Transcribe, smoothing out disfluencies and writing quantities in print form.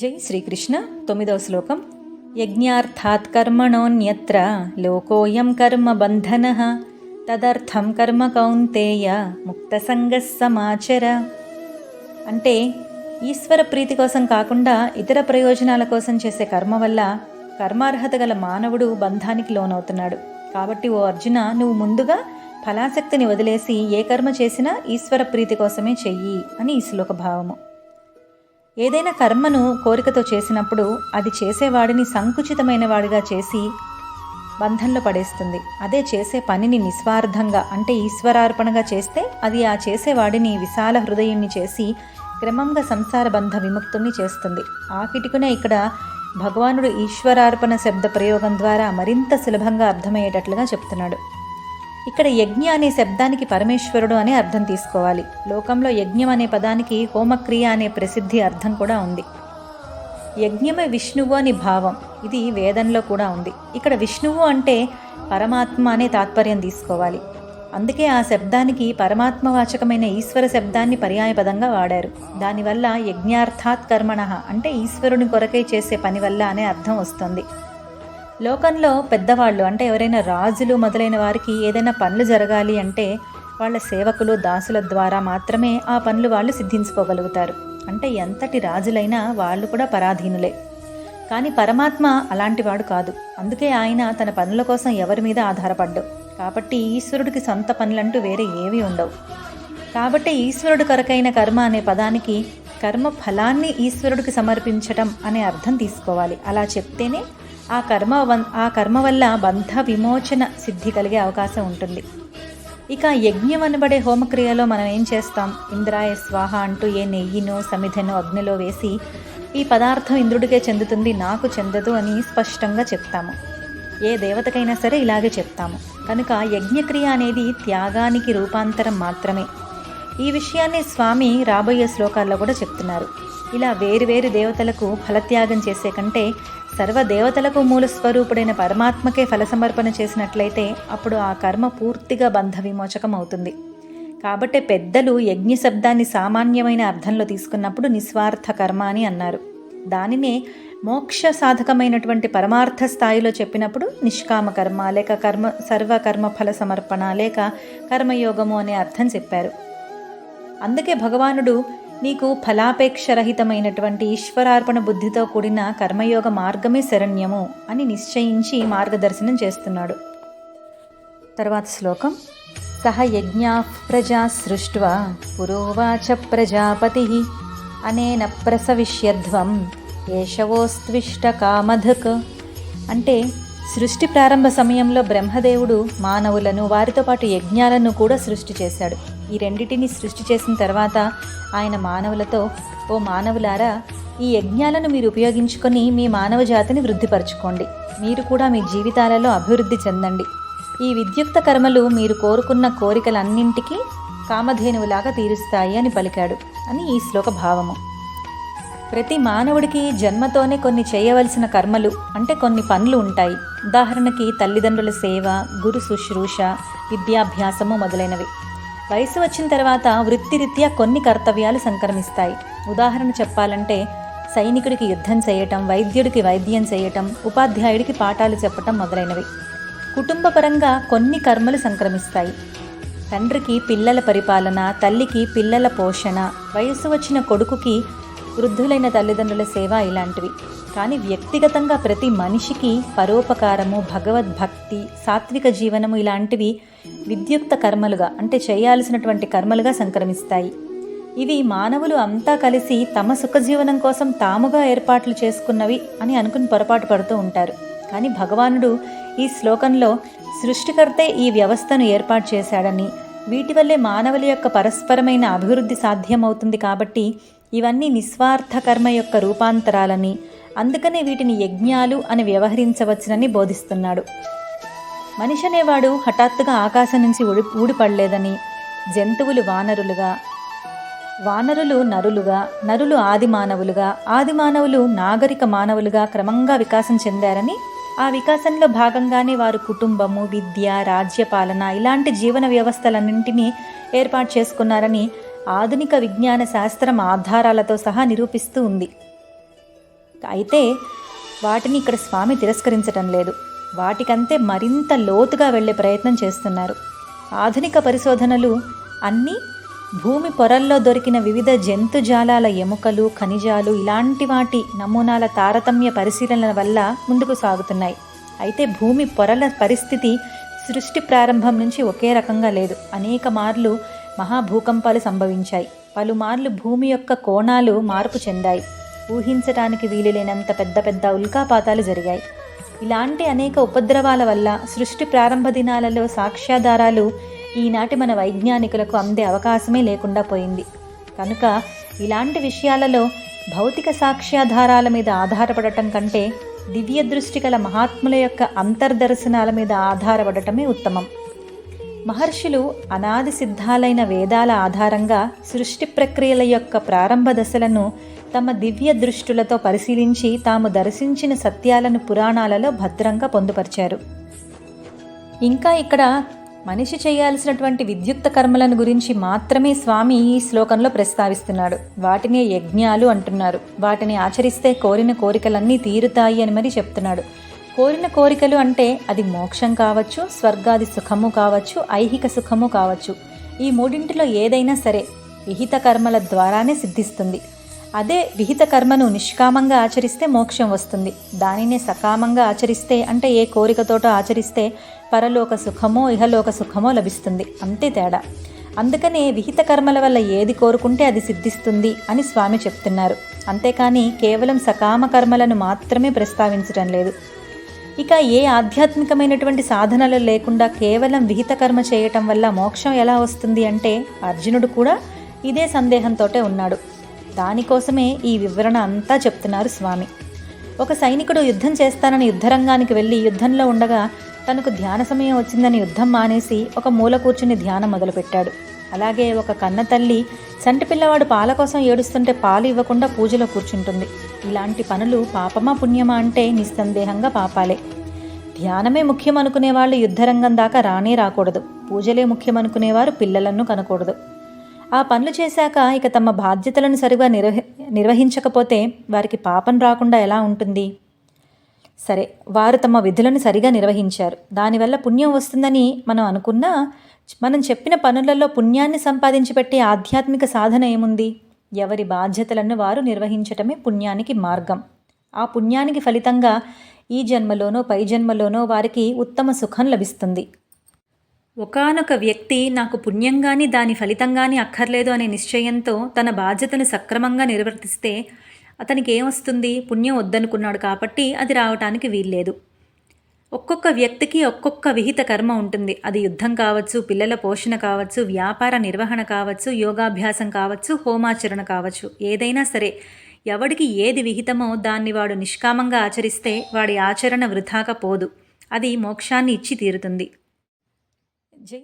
జై శ్రీకృష్ణ. 9వ శ్లోకం. యజ్ఞార్థాత్ కర్మణోన్యత్ర లోకోయం కర్మ బంధనః తదర్థం కర్మ కౌంతేయ ముక్తసంగః సమాచర. అంటే ఈశ్వర ప్రీతి కోసం కాకుండా ఇతర ప్రయోజనాల కోసం చేసే కర్మ వల్ల కర్మార్హత గల మానవుడు బంధానికి లోనవుతున్నాడు. కాబట్టి ఓ అర్జున, నువ్వు ముందుగా ఫలాసక్తిని వదిలేసి ఏ కర్మ చేసినా ఈశ్వర ప్రీతి కోసమే చెయ్యి అని ఈ శ్లోక భావము. ఏదైనా కర్మను కోరికతో చేసినప్పుడు అది చేసేవాడిని సంకుచితమైన వాడిగా చేసి బంధంలో పడేస్తుంది. అదే చేసే పనిని నిస్వార్థంగా అంటే ఈశ్వరార్పణగా చేస్తే అది ఆ చేసేవాడిని విశాల హృదయుణ్ణి చేసి క్రమంగా సంసార బంధ విముక్తుణ్ణి చేస్తుంది. ఆ కిటికునే ఇక్కడ భగవానుడు ఈశ్వరార్పణ శబ్ద ప్రయోగం ద్వారా మరింత సులభంగా అర్థమయ్యేటట్లుగా చెప్తున్నాడు. ఇక్కడ యజ్ఞ అనే శబ్దానికి పరమేశ్వరుడు అనే అర్థం తీసుకోవాలి. లోకంలో యజ్ఞం అనే పదానికి హోమక్రియ అనే ప్రసిద్ధి అర్థం కూడా ఉంది. యజ్ఞమే విష్ణువు అని భావం, ఇది వేదంలో కూడా ఉంది. ఇక్కడ విష్ణువు అంటే పరమాత్మ అనే తాత్పర్యం తీసుకోవాలి. అందుకే ఆ శబ్దానికి పరమాత్మవాచకమైన ఈశ్వర శబ్దాన్ని పర్యాయపదంగా వాడారు. దానివల్ల యజ్ఞార్థాత్ కర్మణః అంటే ఈశ్వరుని కొరకై చేసే పని వల్ల అనే అర్థం వస్తుంది. లోకంలో పెద్దవాళ్ళు అంటే ఎవరైనా రాజులు మొదలైన వారికి ఏదైనా పనులు జరగాలి అంటే వాళ్ళ సేవకులు దాసుల ద్వారా మాత్రమే ఆ పనులు వాళ్ళు సిద్ధించుకోగలుగుతారు. అంటే ఎంతటి రాజులైనా వాళ్ళు కూడా పరాధీనులే. కానీ పరమాత్మ అలాంటి వాడు కాదు. అందుకే ఆయన తన పనుల కోసం ఎవరి మీద ఆధారపడ్డాడు. కాబట్టి ఈశ్వరుడికి సొంత పనులంటూ వేరే ఏవి ఉండవు. కాబట్టి ఈశ్వరుడు కొరకైన కర్మ అనే పదానికి కర్మ ఫలాన్ని ఈశ్వరుడికి సమర్పించటం అనే అర్థం తీసుకోవాలి. అలా చెప్తేనే ఆ కర్మ వల్ల బంధ విమోచన సిద్ధి కలిగే అవకాశం ఉంటుంది. ఇక యజ్ఞం అనబడే హోమక్రియలో మనం ఏం చేస్తాం? ఇంద్రాయ స్వాహ అంటూ ఏ నెయ్యినో సమిధనో అగ్నిలో వేసి ఈ పదార్థం ఇంద్రుడికే చెందుతుంది, నాకు చెందదు అని స్పష్టంగా చెప్తాము. ఏ దేవతకైనా సరే ఇలాగే చెప్తాము. కనుక యజ్ఞక్రియ అనేది త్యాగానికి రూపాంతరం మాత్రమే. ఈ విషయాన్ని స్వామి రాబోయే శ్లోకాల్లో కూడా చెప్తున్నారు. ఇలా వేరువేరు దేవతలకు ఫలత్యాగం చేసే కంటే సర్వదేవతలకు మూల స్వరూపుడైన పరమాత్మకే ఫలసమర్పణ చేసినట్లయితే అప్పుడు ఆ కర్మ పూర్తిగా బంధ విమోచకం అవుతుంది. కాబట్టి పెద్దలు యజ్ఞ శబ్దాన్ని సామాన్యమైన అర్థంలో తీసుకున్నప్పుడు నిస్వార్థ కర్మ అని అన్నారు. దానినే మోక్ష సాధకమైనటువంటి పరమార్థ స్థాయిలో చెప్పినప్పుడు నిష్కామ కర్మ లేక సర్వకర్మ ఫల సమర్పణ లేక కర్మయోగము అనే అర్థం చెప్పారు. అందుకే భగవానుడు నీకు ఫలాపేక్షరహితమైనటువంటి ఈశ్వరార్పణ బుద్ధితో కూడిన కర్మయోగ మార్గమే శరణ్యము అని నిశ్చయించి మార్గదర్శనం చేస్తున్నాడు. తర్వాత శ్లోకం. సహ యజ్ఞా ప్రజా సృష్ట్వా పురోవాచ ప్రజాపతి అనేన ప్రసవిష్యధ్వం ఏషవోస్త్విష్ట కామధక్. అంటే సృష్టి ప్రారంభ సమయంలో బ్రహ్మదేవుడు మానవులను వారితో పాటు యజ్ఞాలను కూడా సృష్టి చేశాడు. ఈ రెండిటిని సృష్టి చేసిన తర్వాత ఆయన మానవులతో, ఓ మానవులారా, ఈ యజ్ఞాలను మీరు ఉపయోగించుకొని మీ మానవ జాతిని వృద్ధిపరచుకోండి. మీరు కూడా మీ జీవితాలలో అభివృద్ధి చెందండి. ఈ విద్యుక్త కర్మలు మీరు కోరుకున్న కోరికలన్నింటికీ కామధేనువులాగా తీరుస్తాయి అని పలికాడు అని ఈ శ్లోక భావము. ప్రతి మానవుడికి జన్మతోనే కొన్ని చేయవలసిన కర్మలు అంటే కొన్ని పనులు ఉంటాయి. ఉదాహరణకి తల్లిదండ్రుల సేవ, గురు శుశ్రూష, విద్యాభ్యాసము మొదలైనవి. వయసు వచ్చిన తర్వాత వృత్తిరీత్యా కొన్ని కర్తవ్యాలు సంక్రమిస్తాయి. ఉదాహరణ చెప్పాలంటే సైనికుడికి యుద్ధం చేయటం, వైద్యుడికి వైద్యం చేయటం, ఉపాధ్యాయుడికి పాఠాలు చెప్పటం మొదలైనవి. కుటుంబపరంగా కొన్ని కర్మలు సంక్రమిస్తాయి. తండ్రికి పిల్లల పరిపాలన, తల్లికి పిల్లల పోషణ, వయసు వచ్చిన కొడుకుకి వృద్ధులైన తల్లిదండ్రుల సేవ ఇలాంటివి. కానీ వ్యక్తిగతంగా ప్రతి మనిషికి పరోపకారము, భగవద్భక్తి, సాత్విక జీవనము ఇలాంటివి విద్యుక్త కర్మలుగా అంటే చేయాల్సినటువంటి కర్మలుగా సంక్రమిస్తాయి. ఇవి మానవులు అంతా కలిసి తమ సుఖజీవనం కోసం తాముగా ఏర్పాట్లు చేసుకున్నవి అని అనుకుని పొరపాటు పడుతూ ఉంటారు. కానీ భగవానుడు ఈ శ్లోకంలో సృష్టికర్తే ఈ వ్యవస్థను ఏర్పాటు చేశాడని, వీటి వల్లే మానవుల యొక్క పరస్పరమైన అభివృద్ధి సాధ్యమవుతుంది. కాబట్టి ఇవన్నీ నిస్వార్థ కర్మ యొక్క రూపాంతరాలని, అందుకనే వీటిని యజ్ఞాలు అని వ్యవహరించవచ్చునని బోధిస్తున్నాడు. మనిషి అనేవాడు హఠాత్తుగా ఆకాశం నుంచి ఊడిపడలేదని, జంతువులు వానరులుగా, వానరులు నరులుగా, నరులు ఆది మానవులుగా, ఆది మానవులు నాగరిక మానవులుగా క్రమంగా వికాసం చెందారని, ఆ వికాసంలో భాగంగానే వారు కుటుంబము, విద్య, రాజ్యపాలన ఇలాంటి జీవన వ్యవస్థలన్నింటినీ ఏర్పాటు చేసుకున్నారని ఆధునిక విజ్ఞాన శాస్త్రం ఆధారాలతో సహా నిరూపిస్తూ ఉంది. అయితే వాటిని ఇక్కడ స్వామి తిరస్కరించటం లేదు. వాటికంతే మరింత లోతుగా వెళ్ళే ప్రయత్నం చేస్తున్నారు. ఆధునిక పరిశోధనలు అన్నీ భూమి పొరల్లో దొరికిన వివిధ జంతుజాలాల ఎముకలు, ఖనిజాలు ఇలాంటి వాటి నమూనాల తారతమ్య పరిశీలనల వల్ల ముందుకు సాగుతున్నాయి. అయితే భూమి పొరల పరిస్థితి సృష్టి ప్రారంభం నుంచి ఒకే రకంగా లేదు. అనేక మార్లు మహాభూకంపాలు సంభవించాయి. పలుమార్లు భూమి యొక్క కోణాలు మార్పు చెందాయి. ఊహించటానికి వీలులేనంత పెద్ద పెద్ద ఉల్కాపాతాలు జరిగాయి. ఇలాంటి అనేక ఉపద్రవాల వల్ల సృష్టి ప్రారంభ దినాలలో సాక్ష్యాధారాలు ఈనాటి మన వైజ్ఞానికులకు అందే అవకాశమే లేకుండా పోయింది. కనుక ఇలాంటి విషయాలలో భౌతిక సాక్ష్యాధారాల మీద ఆధారపడటం కంటే దివ్య దృష్టి గల మహాత్ముల యొక్క అంతర్దర్శనాల మీద ఆధారపడటమే ఉత్తమం. మహర్షులు అనాది సిద్ధాలైన వేదాల ఆధారంగా సృష్టి ప్రక్రియల యొక్క ప్రారంభ దశలను తమ దివ్య దృష్టులతో పరిశీలించి తాము దర్శించిన సత్యాలను పురాణాలలో భద్రంగా పొందుపరిచారు. ఇంకా ఇక్కడ మనిషి చేయాల్సినటువంటి విద్యుక్త కర్మలను గురించి మాత్రమే స్వామి ఈ శ్లోకంలో ప్రస్తావిస్తున్నాడు. వాటినే యజ్ఞాలు అంటున్నారు. వాటిని ఆచరిస్తే కోరిన కోరికలన్నీ తీరుతాయి అని మరి చెప్తున్నాడు. కోరిన కోరికలు అంటే అది మోక్షం కావచ్చు, స్వర్గాది సుఖము కావచ్చు, ఐహిక సుఖము కావచ్చు. ఈ మూడింటిలో ఏదైనా సరే విహిత కర్మల ద్వారానే సిద్ధిస్తుంది. అదే విహిత కర్మను నిష్కామంగా ఆచరిస్తే మోక్షం వస్తుంది. దానినే సకామంగా ఆచరిస్తే అంటే ఏ కోరికతోటో ఆచరిస్తే పరలోక సుఖమో ఇహలోక సుఖమో లభిస్తుంది. అంతే తేడా. అందుకనే విహిత కర్మల వల్ల ఏది కోరుకుంటే అది సిద్ధిస్తుంది అని స్వామి చెప్తున్నారు. అంతేకాని కేవలం సకామ కర్మలను మాత్రమే ప్రస్తావించడం లేదు. ఇక ఏ ఆధ్యాత్మికమైనటువంటి సాధనలు లేకుండా కేవలం విహిత కర్మ చేయటం వల్ల మోక్షం ఎలా వస్తుంది అంటే అర్జునుడు కూడా ఇదే సందేహంతోటే ఉన్నాడు. దానికోసమే ఈ వివరణ అంతా చెప్తున్నారు స్వామి. ఒక సైనికుడు యుద్ధం చేస్తానని యుద్ధరంగానికి వెళ్ళి యుద్ధంలో ఉండగా తనకు ధ్యాన సమయం వచ్చిందని యుద్ధం మానేసి ఒక మూల కూర్చుని ధ్యానం మొదలుపెట్టాడు. అలాగే ఒక కన్న తల్లి సంటి పిల్లవాడు పాల కోసం ఏడుస్తుంటే పాలు ఇవ్వకుండా పూజలో కూర్చుంటుంది. ఇలాంటి పనులు పాపమా పుణ్యమా అంటే నిస్సందేహంగా పాపాలే. ధ్యానమే ముఖ్యం అనుకునేవాళ్ళు యుద్ధరంగం దాకా రానే రాకూడదు. పూజలే ముఖ్యం అనుకునేవారు పిల్లలను కనకూడదు. ఆ పనులు చేశాక ఇక తమ బాధ్యతలను సరిగా నిర్వహించకపోతే వారికి పాపం రాకుండా ఎలా ఉంటుంది? సరే, వారు తమ విధులను సరిగా నిర్వహించారు, దానివల్ల పుణ్యం వస్తుందని మనం అనుకున్నా మనం చెప్పిన పనులలో పుణ్యాన్ని సంపాదించి పెట్టే ఆధ్యాత్మిక సాధన ఏముంది? ఎవరి బాధ్యతలను వారు నిర్వహించటమే పుణ్యానికి మార్గం. ఆ పుణ్యానికి ఫలితంగా ఈ జన్మలోనో పై జన్మలోనో వారికి ఉత్తమ సుఖం లభిస్తుంది. ఒకానొక వ్యక్తి నాకు పుణ్యం కానీ దాని ఫలితం కానీ అక్కర్లేదు అనే నిశ్చయంతో తన బాధ్యతను సక్రమంగా నిర్వర్తిస్తే అతనికి ఏమొస్తుంది? పుణ్యం వద్దనుకున్నాడు కాబట్టి అది రావటానికి వీల్లేదు. ఒక్కొక్క వ్యక్తికి ఒక్కొక్క విహిత కర్మ ఉంటుంది. అది యుద్ధం కావచ్చు, పిల్లల పోషణ కావచ్చు, వ్యాపార నిర్వహణ కావచ్చు, యోగాభ్యాసం కావచ్చు, హోమాచరణ కావచ్చు. ఏదైనా సరే ఎవడికి ఏది విహితమో దాన్ని వాడు నిష్కామంగా ఆచరిస్తే వాడి ఆచరణ వృథాగా పోదు. అది మోక్షాన్ని ఇచ్చి తీరుతుంది. జై